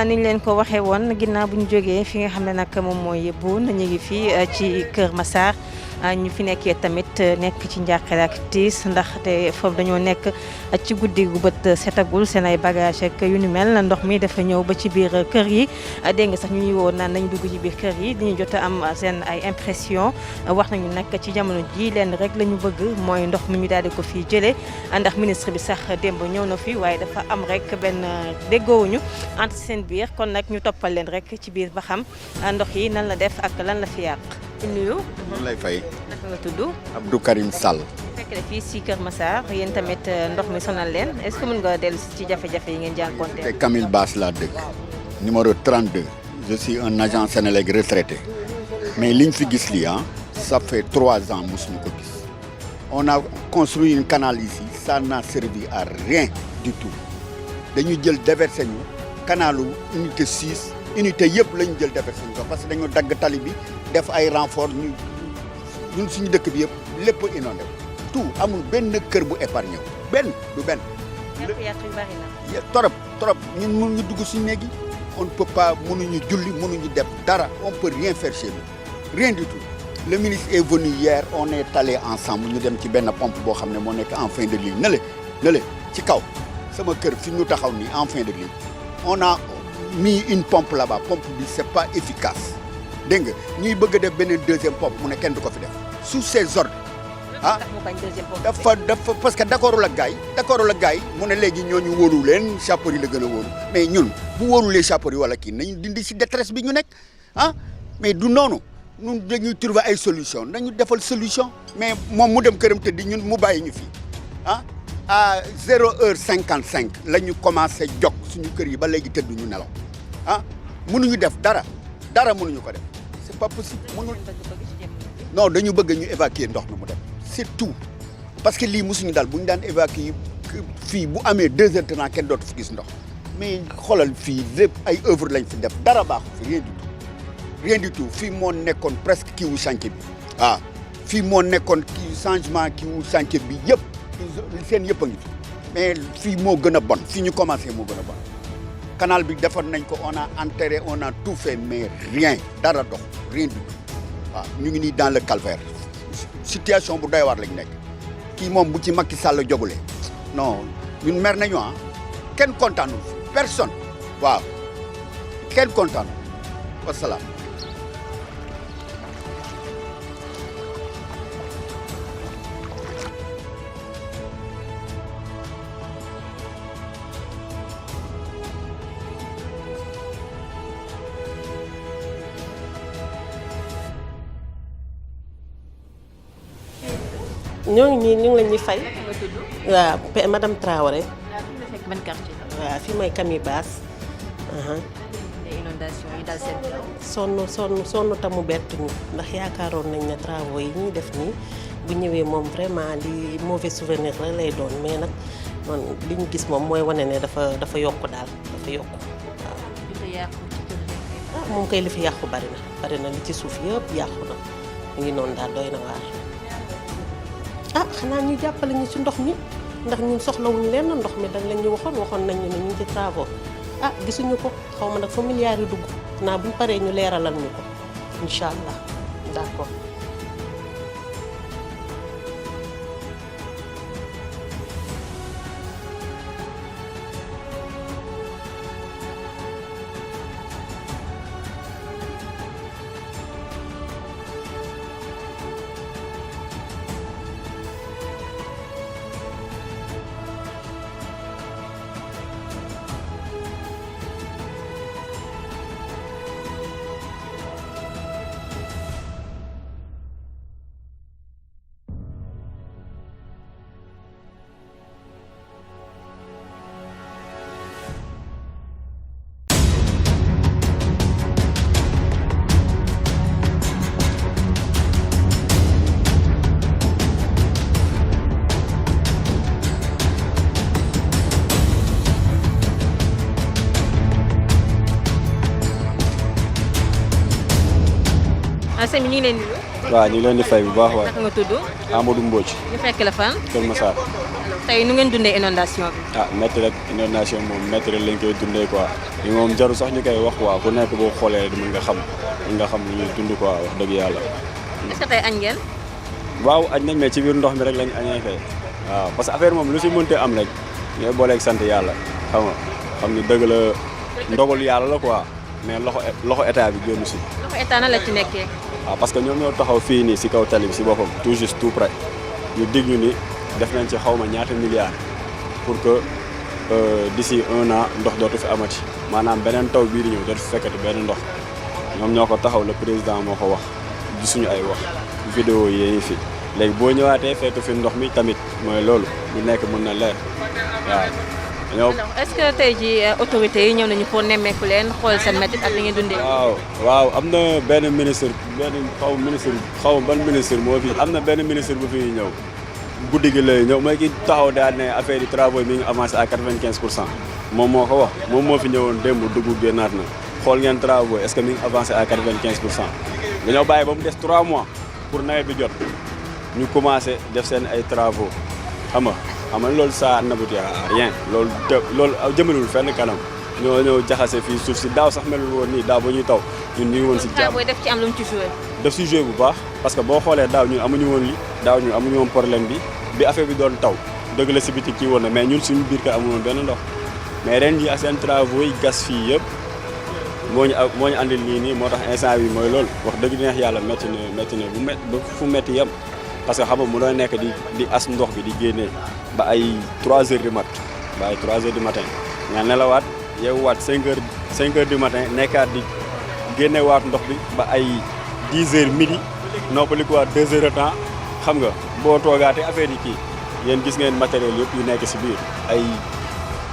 ni ñu leen ko waxee woon ginnaaw bu ñu jógee fi nga xam ne nag moom mooy Boune ñu ngi fii ci Kër Massar ñu fi nekkee tamit nekk ci njàqare ak tiis ndaxte foofu dañoo nekk ci guddi gu bët setagul seen ay bagage ak yu ni mel ndox mi dafa ñëw ba ci biir kër yi dégg nga sax ñu ñuy woon naan nañ dugg ci biir kër yi diñu jot a am seen ay impression wax nañu nag ci jamono ji leen rek la ñu bëgg mooy ndox mi ñu daal di ko fii jëlee ndax ministre bi sax démb ñëw na fi waaye dafa am rek benn déggoowuñu entre seen biir kon nag ñu toppal leen rek ci biir ba xam ndox yi nan la def ak lan la fi yàq. nuyu. noonu lay fay. naka nga tudd. Abdou Karim Sall. fekk na fii si Kër Massar yéen tamit ndox mi sonal leen est-ce que mën nga dellu ci jafe-jafe yi ngeen jànkuwanteel. te Camille Bass laa dëkk. numéro 32. je suis un agent Sénélec retraité. mais liñ fi gis lii ça fait 3 ans mosuñu ko gis. on a construit un canal ici ça n'a servi à rien du tout. dañu jël déversé ñu canalu unité 6 unité yëpp la ñu jël déversé ñu ko parce que dañu dagg tali bi def ay renfort ñun suñu dëkk bi yëpp lépp inondé tout amul benn kër bu épargné wu benn du benn. yàq yu bari na. trop ñun mënuñu dugg suñu néeg yi on ne peut pas mënuñu julli mënuñu def dara on peut rien faire chez nous rien du tout. le ministre est venu hier on est allé ensemble ñu dem ci benn pompe boo xam ne moo nekk en fin de ligne na le ci kaw. sama kër fi ñu taxaw nii en fin de ligne on a mis une pompe là-bas pompe bi c'est pas efficace dégg nga ñuy bëgg a def beneen deuxième pompe mu ne kenn du ko fi def sous ces ordres dafa parce que d'accordul ak gars yi mu ne léegi ñooñu wóolu leen chapeau yi la gën a wóolu mais ñun bu wóolulee chapeau yi wala kii nañu dindi si détresse bi ñu nekk mais du noonu ñun dañuy trouver ay solution nañu defal solution mais moom mu dem këram tëddi ñun mu bàyyi ñu fii à 0h55 la ñu commencé jog suñu kër yi ba léegi tëdduñu nelaw mënuñu def dara mënuñu ko def c'est pas possible mënul non dañu bëgg ñu évacuer ndox mi mu dem c'est tout parce que lii mosuñu daal bu ñu daan évacuer fii bu amee 2 heures temps kenn dootu fi gis ndox mais xoolal fii lépp ay œuvre lañ fi def dara baaxu fi rien du tout fii moo nekkoon presque kii wu chantier bi fii moo nekkoon kii changement kii wu chantier bi yëpp seen yëpp a ngi fi mais fii moo gën a bon fii ñu commencé moo gën a bon canal bi defar nañ ko on a enterré on a tout fait mais rien dara dox rien du tout ñu ngi nii dans le calvaire situation bu doy waar lañ nekk kii moom bu ci Macky Sall jogulee non ñun mer nañu kenn kontaanul personne kenn kontaanul wasalaam. ñoo ngi nii ñu ngi leen di fay. waaw madame Traoré. ban quartier la. waaw fii mooy Camille Bass. inondation yi dal seen sonn tamu bett ñu ndax yaakaaroon nañ ne travaux yi ñuy def nii bu ñëwee moom vraiment li mauvais souvenir la lay doon mais nag man li ñu gis moom mooy wane ne dafa yokk daal dafa yokk waaw. moom kay li fi yàqu bari na li ci suuf yëpp yàqu na mu ngi noonu daal doy na waar. xanaa ñu jàppale ñu ci ndox mi ndax ñun soxlawuñu leen ndox mi dañ leen ñu waxoon nañ ñu ne ñu ngi ci travaux gisuñu ko xaw ma nag fa milliards yi dugg naa buñ paree ñu leeralal ñu ko incha allah d'accord. sëñ bi ñu ngi leen di nuyu. waaw ñu ngi leen di fay bu baax waaye. naka nga tudd. Amadou Mbodj. ñu fekk la fan. Kër Massar. tey nu ngeen dundee inondation bi. ah métti rek inondation moom métti rek lañ koy dundee quoi li moom jaru sax ñu koy wax quoi ku nekk boo xoolee mën nga xam lu ñuy dund quoi wax dëgg yàlla. est-ce que tey añ ngeen. waaw añ nañ mais ci biir ndox mi rek lañ añee kay waaw parce que affaire moom lu si mënte am rek ñooy booleeg sant yàlla xam ni dëgg la ndogal yàlla la quoi mais loxo état bi génn si. loxo état na la ci nekkee. waaw parce que ñoom ñoo taxaw fii nii si kaw tali bi si boppam tout juste tout près ñu dig ñu ni def nañ ci xaw ma ñaata milliards pour que d'ici 1 an ndox dootu fi amati maanaam beneen taw bii di ñëw dootu fi fekkati benn ndox ñoom ñoo ko taxaw le président moo ko wax gisuñu ay wax vidéo yi fi léegi boo ñëwaatee fekk fi ndox mi tamit mooy loolu lu nekk mën na leer waaw. est-ce que tey jii autorités yi ñëw nañu pour nemmeeku leen xool seen métit ak li ngeen dundee. waaw am na benn ministre xaw ban ministre moo fi am na benn ministre bu fi ñëw guddi gi lay ñëw mooy ki taxaw daal ne affaire yi travaux yi mi ngi avancé à 95%. moom moo ko wax moom moo fi ñëwoon démb dugg génnaat na xool ngeen travaux est-ce que mi ngi avancé à 95%. dañoo bàyyi ba mu des 3 mois pour nawet bi jot ñu commencé def seen ay travaux xam nga loolu ça n'aboutit à rien loolu jëmalul fenn kanam ñoo ñëw jaxase fii suuf si daaw sax melul woon nii daaw ba ñuy taw ñun ñu ngi woon si jàmm def ci am lu mu ci joué. def si joué bu baax parce que boo xoolee daaw ñun amuñu woon li daaw ñun amuñu woon problème bi affaire bi doon taw dëgg la si biti kii woon na mais ñun suñu biir ka amuñu woon benn ndox mais ren yi ak seen travaux yi gas fii yëpp moo ñu andil nii moo tax instant bi mooy loolu wax dëgg neex yàlla métti na ba fu métti yem parce que xam nga mu doon nekk di as ndox bi di génnee ba ay 3 heures du matin nga nelawaat yeewuwaat 5 heures du matin nekkaat di génnewaat ndox bi ba ay 10 heures midi noppalikuwaat 2 heures de temps xam nga boo toogaatee affaire yi kii yéen gis ngeen matériel yëpp yu nekk si biir ay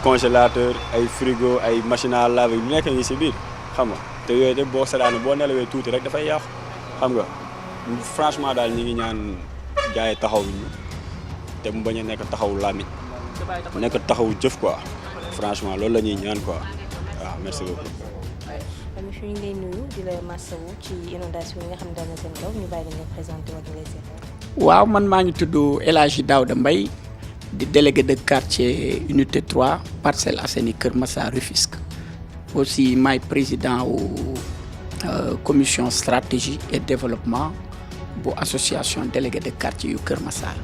congélateur ay frigo ay machine à laver yu nekk ngi si biir xam nga te yooyu de boo seetaanee boo nelawee tuuti rek dafay yàqu xam nga franchement daal ñi ngi ñaan gars yi taxaw ñu te mu bañ a nekk taxawu làmmiñ nekk taxawu jëf quoi franchement loolu la ñuy ñaan quoi waaw merci beaucoup. monsieur ñu ngi lay nuyu di la masawu ci inondation yi nga xam ne daal na seen kaw ñu bàyyi la nga présenté wala lay seetal. waaw man maa ngi tudd El Hadji Daouda Mbaye di délégué de quartier unité 3 Parcelles Assainies Kër Massar Rufisque aussi maay président wu commission stratégie et développement bu association délégué de quartier yu Kër Massar.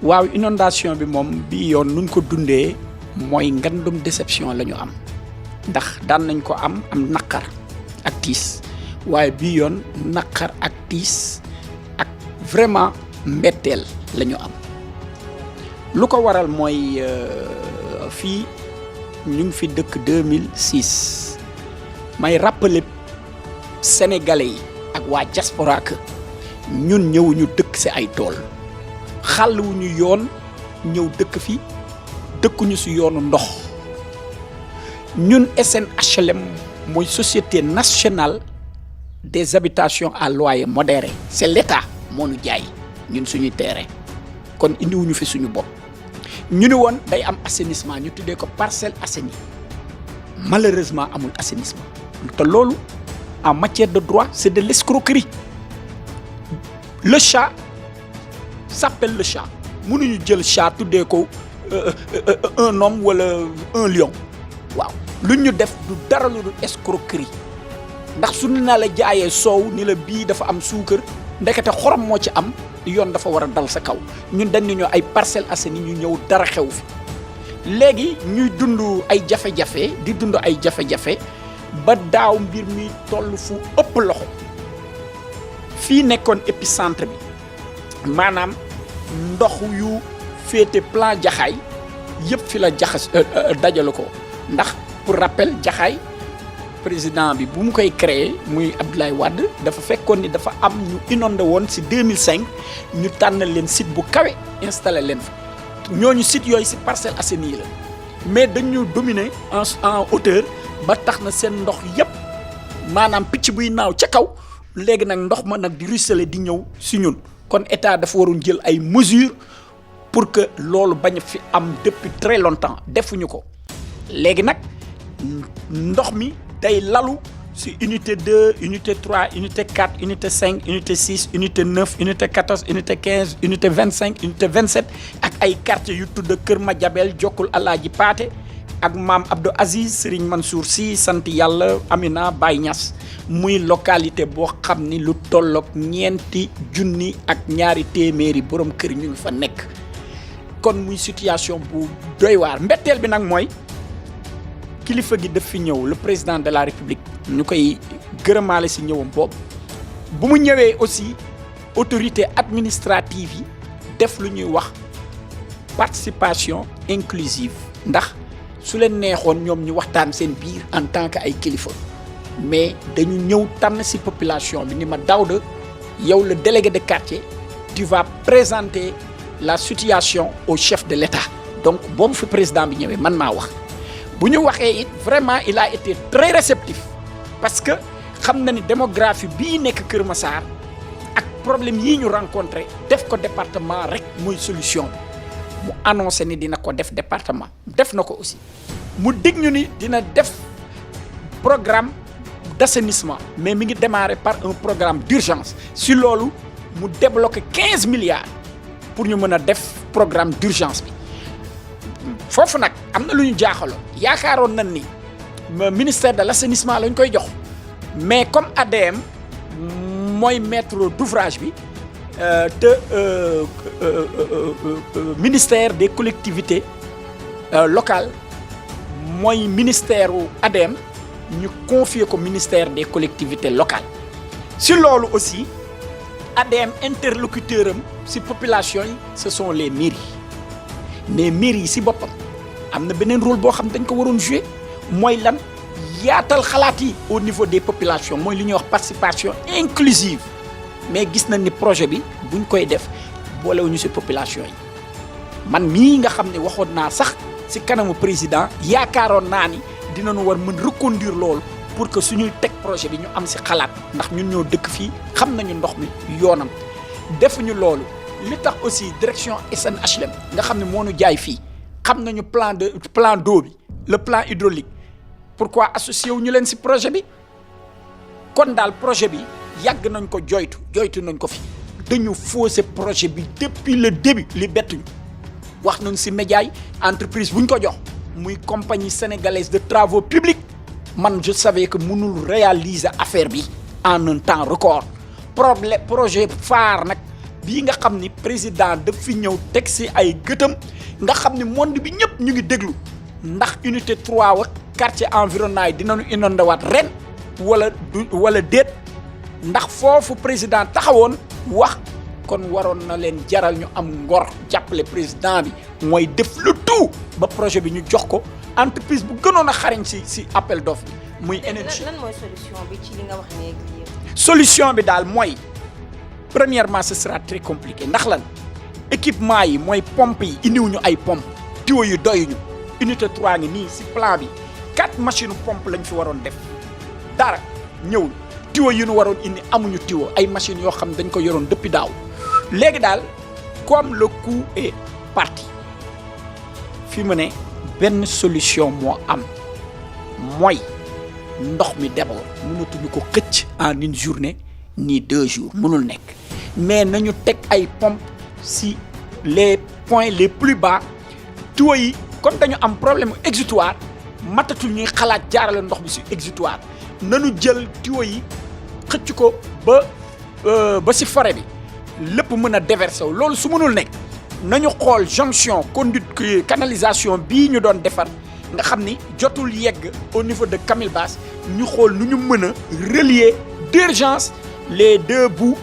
waaw inondation bi moom bii yoon nuñ ko dundee mooy ngandum déception la ñu am ndax daan nañ ko am naqar ak tiis waaye bii yoon naqar ak tiis ak vraiment mbetteel la ñu am lu ko waral mooy fii ñu ngi fi dëkk 2006 may rappeler sénégalais yi ak waa diaspora que ñun ñëwuñu dëkk ci ay tool xàlluwuñu yoon ñëw dëkk fi dëkkuñu ci yoonu ndox ñun SNHLM mooy société nationale des habitations à loyer modéré c'est l'État moo ñu jaay ñun suñuy terrain kon indiwuñu fi suñu bopp ñu ni woon day am assainissement ñu tuddee ko Parcelles Assainies malheureusement amul assainissement te loolu en matière de droit c'est de l'escroquerie le chat s'appelle le chat mënuñu jël chat tuddee ko un homme wala un lion waaw lu ñu def du dara lu du escroquerie ndax suñu naa la jaayee soow ni la bii dafa am suukar ndekete xorom moo ci am yoon dafa war a dal sa kaw ñun dañ ñoo ay Parcelles Assainies ñu ñëw dara xew fi léegi ñuy dund ay jafe-jafe di dund ay jafe-jafe ba daaw mbir mi toll fu ëpp loxo fii nekkoon épicentre bi maanaam ndox yu féete plan Jaxaay yëpp fi la jaxas dajale ko ndax pour rappel Jaxaay président bi bu mu koy créer muy Abdoulaye Wade dafa fekkoon ni dafa am ñu inondé woon ci 2005 ñu tànn leen site bu kawe installé leen fa ñooñu site yooyu ci Parcelles Assainies la mais dañu dominer en hauteur ba tax na seen ndox yëpp maanaam picc buy naaw ca kaw léegi nag ndox ma nag di ruisseler di ñëw ci ñun kon état dafa waroon jël ay mesures pour que loolu bañ fi am depuis très longtemps defuñu ko léegi nag ndox mi day lalu si unité 2 unité 3 unité 4 unité 5 unité 6 unité 9 unité 14 unité 15 unité 25 unité 27 ak ay quartier yu tudd Kër Madiabel jokkul Alaaji Paate ak maam Abdou Aziz Serigne Mansour Sy sant yàlla Amina Baye Niass muy localité boo xam ni lu tolloog 4 junni ak 2 téeméeri borom kër ñu ngi fa nekk kon muy situation bu doy waar mbetteel bi nag mooy kilifa gi daf fi ñëw le président de la république ñu koy gërëmaale si ñëwam boobu bu mu ñëwee aussi autorité administrative yi def lu ñuy wax participation inclusive ndax su leen neexoon ñoom ñu waxtaan seen biir en tant que ay kilifa mais dañu ñëw tànn si population bi ni ma Daouda yow le délégué de quartier tu vas présenter la situation au chef de l'État donc boobu fi président bi ñëwee man maa wax bu ñu waxee it vraiment il a été très réceptif parce que xam na ni démographie bii nekk Kër Massar ak problème yii ñu rencontré def ko département rek mooy solution bi mu annoncé ni dina ko def département def na ko aussi mu dig ñu ni dina def programme d'assainissement mais mi ngi démarrer par un programme d'urgence si loolu mu débloqué 15 milliards pour ñu mën a def programme d'urgence bi foofu nag am na lu ñu jaaxaloon yaakaaroon nañ ni ministère de l'assainissement lañ koy jox mais comme ADM mooy maître d'ouvrage bi te ministère des collectivités locales mooy ministère u ADM ñu confier ko ministère des collectivités locales si loolu aussi ADM interlocuteur am si population yi ce sont les mairies mais mairie yi si boppam am na beneen rôle boo xam dañ ko waroon jouer mooy lan yaatal xalaat yi au niveau des populations mooy li ñuy wax participation inclusive mais gis nañ ni projet bi buñ koy def boolewuñu si population yi man mii nga xam ne waxoon naa sax si kanamu président yaakaaroon naa ni dinañu war mën reconduire loolu pour que suñuy teg projet bi ñu am si xalaat ndax ñun ñoo dëkk fii xam nañu ndox mi yoonam defuñu loolu li tax aussi direction SNHLM nga xam ne moo ñu jaay fii xam nañu plan d'eau bi le plan hydraulique pourquoi associé wu ñu leen si projet bi kon daal projet bi yàgg nañ ko joytu nañ ko fi dañu faussé projet bi depuis le début li bettuñu wax nañ si média yi entreprise bu ñu ko jox muy compagnie sénégalaise de travaux publics man je savais que mënul réaliser affaire bi en un temps record projet phare nag bii nga xam ni président daf fi ñëw teg si ay gëtam nga xam ni monde bi ñëpp ñu ngi déglu ndax unité 3 wa quartier environnant yi dinañu inondé waat ren wala déet ndax foofu président taxawoon wax kon waroon na leen jaral ñu am ngor jàppale président bi mooy def le tout ba projet bi ñu jox ko entreprise bu gënoon a xarañ si appel d'offre bi muy énergie. lan mooy solution bi ci li nga wax léegi. solution bi daal mooy premièrement ce sera très compliqué ndax lan équipement yi mooy pompe yi indiwuñu ay pompe tuyaux yi doyuñu unité 3 ngi nii si plan bi 4 machines pompe lañ fi waroon def dara ñëwul tuyaux yi ñu waroon indi amuñu tuyaux ay machines yoo xam dañ ko yoroon depuis daaw léegi daal comme le coup est parti fi mu ne benn solution moo am mooy ndox mi d'abord mënatuñu ko xëcc en une journée ni 2 jours mënul nekk mais nañu teg ay pompes si les points les plus bas tuyaux yi comme dañu am problème exutoire matatul ñuy xalaat jaarale ndox bi si exutoire nañu jël tuyaux yi xëcc ko ba si forêt bi lépp mën a déverser wu loolu su mënul nekk nañu xool jonction conduite canalisation bii ñu doon defar nga xam ni jotul yegg au niveau de Camille Basse ñu xool nu ñu mën a relier d'urgence les 2 bouts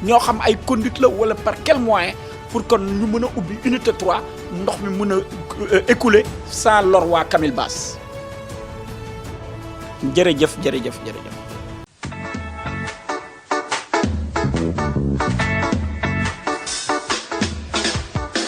ñoo xam ay conduite la wala par quel moyen pour que ñu mën a ubbi unité 3 ndox mi mën a écouler sans lor waa Camille Basse jërëjëf.